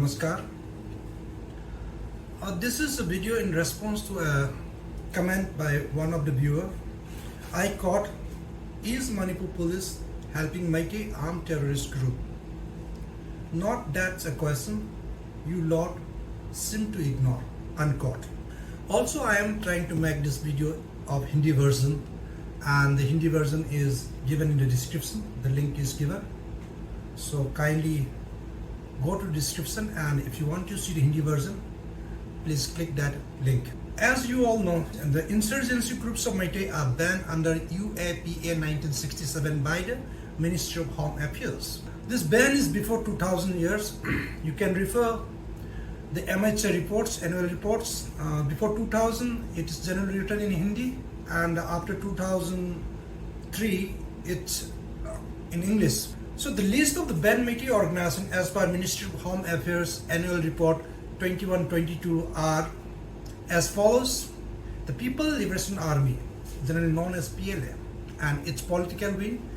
Namaskar. This is a video in response to a comment by one of the viewer. I caught, is Manipur police helping Meitei armed terrorist group? Not that's a question you lot seem to ignore. Uncaught. Also, I am trying to make this video of Hindi version, and the Hindi version is given in the description. The link is given. So kindly go to the description, and if you want to see the Hindi version, please click that link. As you all know, the insurgency groups of Meitei are banned under UAPA 1967 by the Ministry of Home Affairs. This ban is before 2000 years. You can refer the MHA reports, annual reports. Before 2000, it is generally written in Hindi, and after 2003, it's in English. So the list of the banned Meitei organization as per Ministry of Home Affairs Annual Report 2122 are as follows. The People's Liberation Army, generally known as PLF, and its political wing,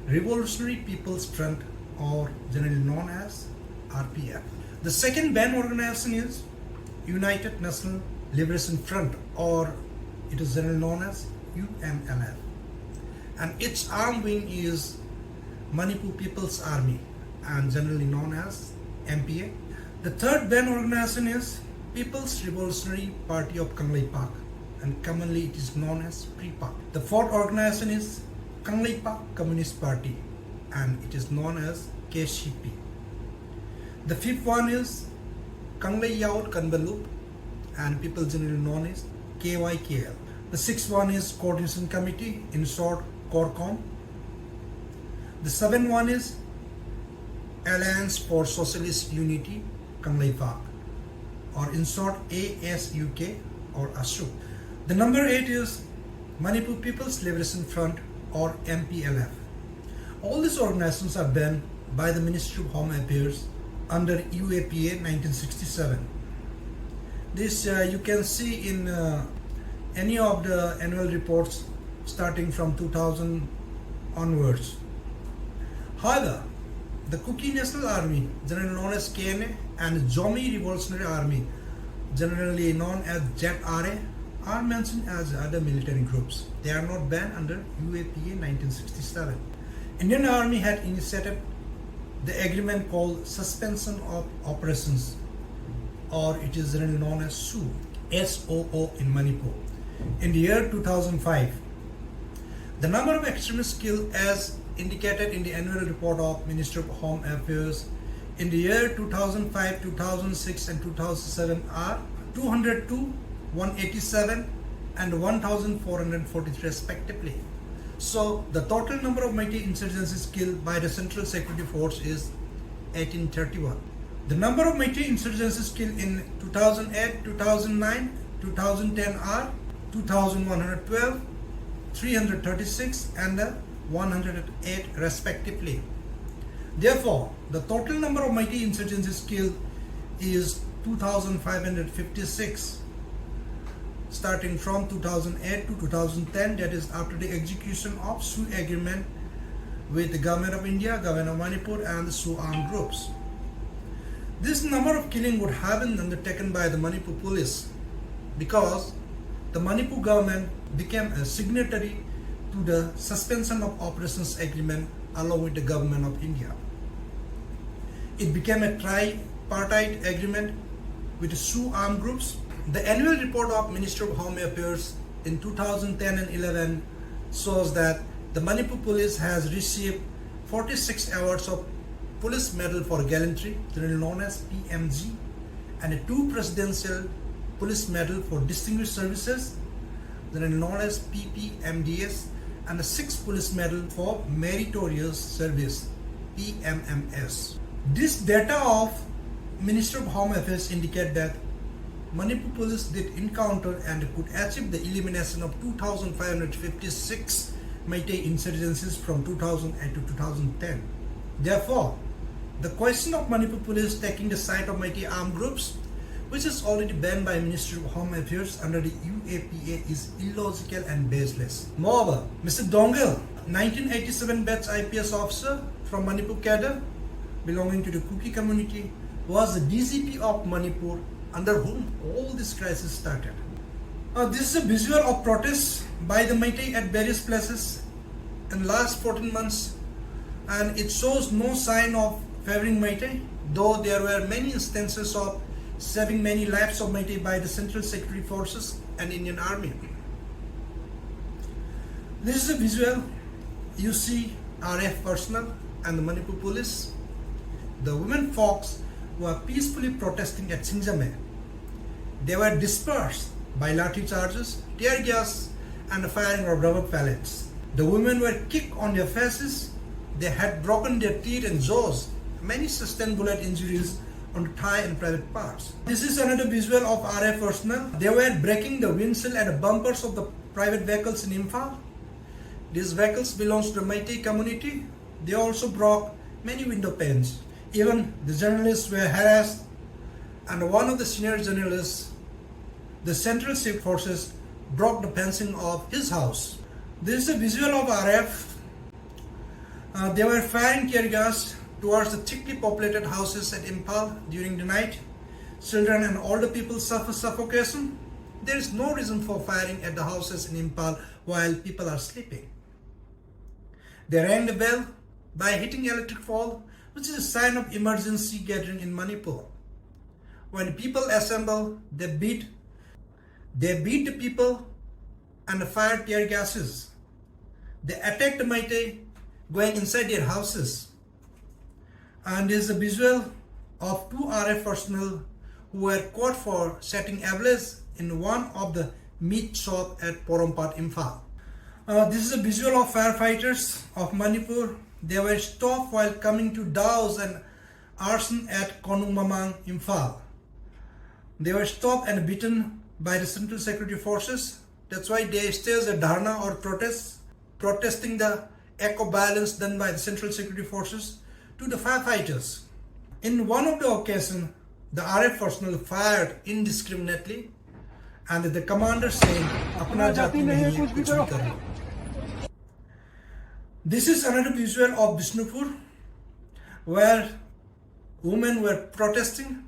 Revolutionary People's Front, or generally known as RPF. The second banned organization is United National Liberation Front, or it is generally known as UNLF, and its arm wing is Manipur People's Army, and generally known as MPA. The third banned organization is People's Revolutionary Party of Kangleipak, and commonly it is known as PREPAK. The fourth organization is Kangleipak Communist Party, and it is known as KCP. The fifth one is Kanglei Yaol Kanba, and people generally known as KYKL. The sixth one is Coordination Committee, in short Cor-Com. The seventh one is Alliance for Socialist Unity, Kangleipak, or in short ASUK or ASUK. The number 8 is Manipur People's Liberation Front, or MPLF. All these organizations are banned by the Ministry of Home Affairs under UAPA 1967. This you can see in any of the annual reports starting from 2000 onwards. However, the Kuki National Army, generally known as KNA, and Zomi Revolutionary Army, generally known as ZRA, are mentioned as other military groups. They are not banned under UAPA 1967. Indian Army had initiated the agreement called Suspension of Operations, or it is generally known as SOO, SOO in Manipur, in the year 2005. The number of extremists killed as indicated in the annual report of Ministry of Home Affairs in the year 2005, 2006 and 2007 are 202, 187 and 1443 respectively. So the total number of Meitei insurgencies killed by the Central Security Force is 1831. The number of Meitei insurgencies killed in 2008, 2009, 2010 are 2112, 336 and 108 respectively. Therefore, the total number of Meitei insurgencies killed is 2,556, starting from 2008 to 2010, that is after the execution of SOO agreement with the Government of India, Government of Manipur and the SOO armed groups. This number of killing would have been undertaken by the Manipur police because the Manipur government became a signatory to the Suspension of Operations Agreement along with the Government of India. It became a tripartite agreement with the SOO armed groups. The annual report of Ministry of Home Affairs in 2010 and 11 shows that the Manipur police has received 46 awards of Police Medal for Gallantry, generally known as PMG, and 2 Presidential Police Medal for Distinguished Services, generally known as PPMDS, and 6 Police Medal for Meritorious Service, PMMS. This data of Ministry of Home Affairs indicate that Manipur police did encounter and could achieve the elimination of 2,556 Meitei insurgencies from 2008 to 2010. Therefore, the question of Manipur police taking the side of Meitei armed groups, which is already banned by Ministry of Home Affairs under the UAPA, is illogical and baseless. Moreover, Mr. Dongal, 1987 batch IPS officer from Manipur cadre belonging to the Kuki community, was the DGP of Manipur, under whom all this crisis started. This is a visual of protests by the Meitei at various places in last 14 months, and it shows no sign of favoring Meitei, though there were many instances of saving many lives of Meitei by the Central Security Forces and Indian Army. This is a visual. You see RF personnel and the Manipur police. The women folks were peacefully protesting at Sinjame. They were dispersed by lathi charges, tear gas and the firing of rubber pellets. The women were kicked on their faces. They had broken their teeth and jaws. Many sustained bullet injuries on the thigh and private parts. This is another visual of RF personnel. They were breaking the windshield and the bumpers of the private vehicles in Imphal. These vehicles belong to the Meitei community. They also broke many window panes. Even the journalists were harassed, and one of the senior journalists, the Central Security Forces, broke the fencing of his house. This is a visual of RF. They were firing tear gas towards the thickly populated houses at Imphal during the night. Children and older people suffer suffocation. There is no reason for firing at the houses in Imphal while people are sleeping. They rang the bell by hitting electric pole, which is a sign of emergency gathering in Manipur. When people assemble, they beat the people and fire tear gases. They attack the Meitei, going inside their houses. And there is a visual of 2 RF personnel who were caught for setting ablaze in one of the meat shop at Porompat, Imphal. This is a visual of firefighters of Manipur. They were stopped while coming to douse an arson at Konungmamang, Imphal. They were stopped and beaten by the Central Security Forces. That's why they staged a dharna or protest, protesting the act of violence done by the Central Security Forces to the firefighters. In one of the occasions, the RF personnel fired indiscriminately, and the commander said, "Apna jati nahi hai, kuch bhi karo." This is another visual of Bishnupur, where women were protesting.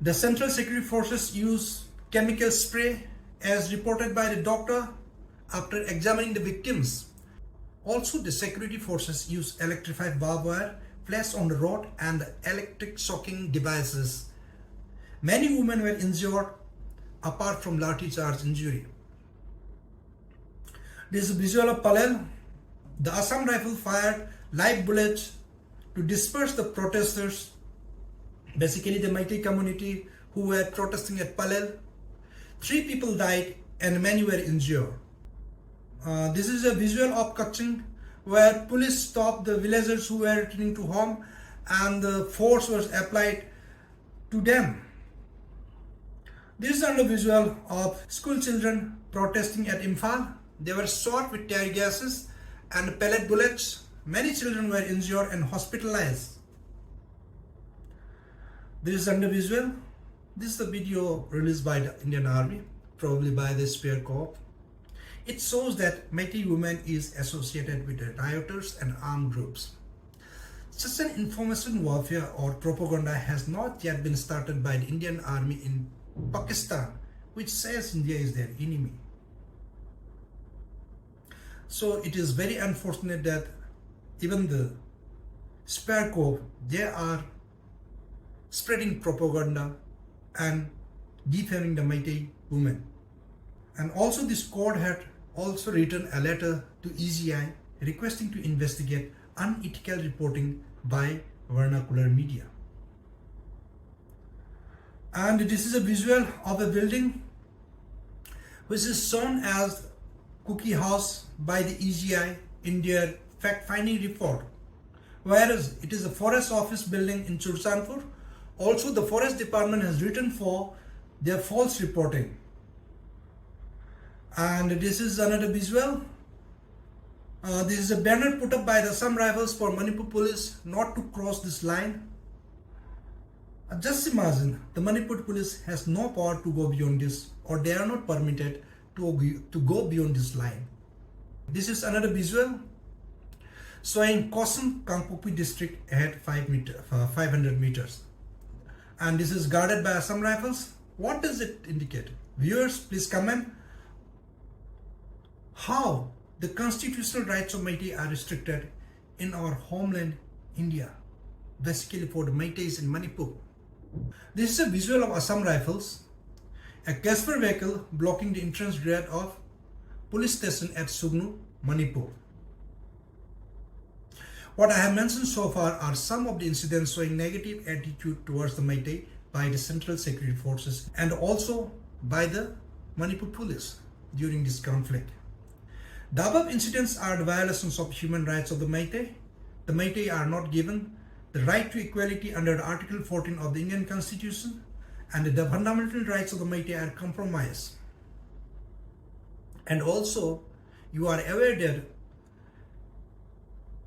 The Central Security Forces used chemical spray as reported by the doctor after examining the victims. Also, the security forces used electrified barbed wire, flash on the road and electric shocking devices. Many women were injured apart from lathi charge injury. This is a visual of Palel. The Assam Rifle fired live bullets to disperse the protesters, basically the Meitei community who were protesting at Palel. 3 people died and many were injured. This is a visual of Kaching, where police stopped the villagers who were returning to home and the force was applied to them. This is another visual of school children protesting at Imphal. They were shot with tear gases and pellet bullets. Many children were injured and hospitalized. This is another visual. This is the video released by the Indian Army, probably by the Spear Corps. It shows that Meitei women is associated with the rioters and armed groups. Such an information warfare or propaganda has not yet been started by the Indian Army in Pakistan, which says India is their enemy. So it is very unfortunate that even the Spear Corps, they are spreading propaganda and defaming the Meitei women. And also this court had also written a letter to EGI requesting to investigate unethical reporting by vernacular media. And this is a visual of a building which is shown as Kuki House by the EGI in their fact-finding report, whereas it is a forest office building in Churchandpur. Also, the forest department has written for their false reporting. And this is another visual. This is a banner put up by the Assam Rifles for Manipur police not to cross this line. Just imagine, the Manipur police has no power to go beyond this, or they are not permitted to go beyond this line. This is another visual showing Kosan Kangpokpi district ahead 500 meters. and this is guarded by Assam Rifles. What does it indicate? Viewers, please comment how the constitutional rights of Meitei are restricted in our homeland, India, basically for the Meiteis in Manipur. This is a visual of Assam Rifles, a Casper vehicle blocking the entrance gate of police station at Sugnu, Manipur. What I have mentioned so far are some of the incidents showing negative attitude towards the Meitei by the Central Security Forces and also by the Manipur police during this conflict. The above incidents are the violations of human rights of the Meitei. The Meitei are not given the right to equality under Article 14 of the Indian Constitution, and the fundamental rights of the Meitei are compromised. And also, you are aware that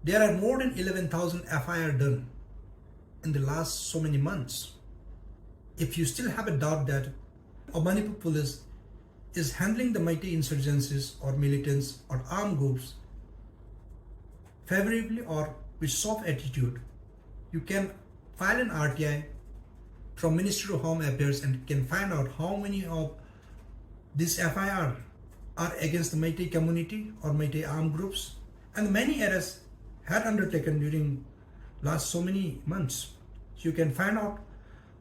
there are more than 11,000 FIR done in the last so many months. If you still have a doubt that Manipur police is handling the Meitei insurgencies or militants or armed groups favorably or with soft attitude, you can file an RTI from Ministry of Home Affairs and can find out how many of these FIR are against the Meitei community or Meitei armed groups, and many arrests had undertaken during last so many months. So you can find out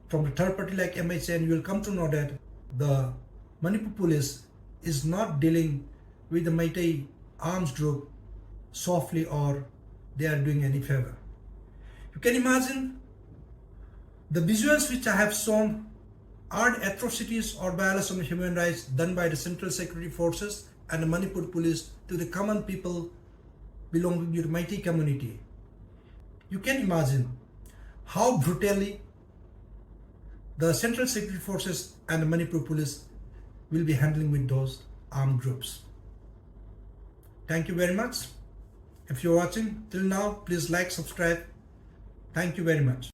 from the third party like MHA, and you will come to know that the Manipur police is not dealing with the Meitei arms group softly or they are doing any favor. You can imagine the visuals which I have shown are the atrocities or violations of human rights done by the Central Security Forces and the Manipur police to the common people belonging to the Meitei community. You can imagine how brutally the Central Security Forces and the Manipur police will be handling with those armed groups. Thank you very much. If you're watching till now, please like, subscribe. Thank you very much.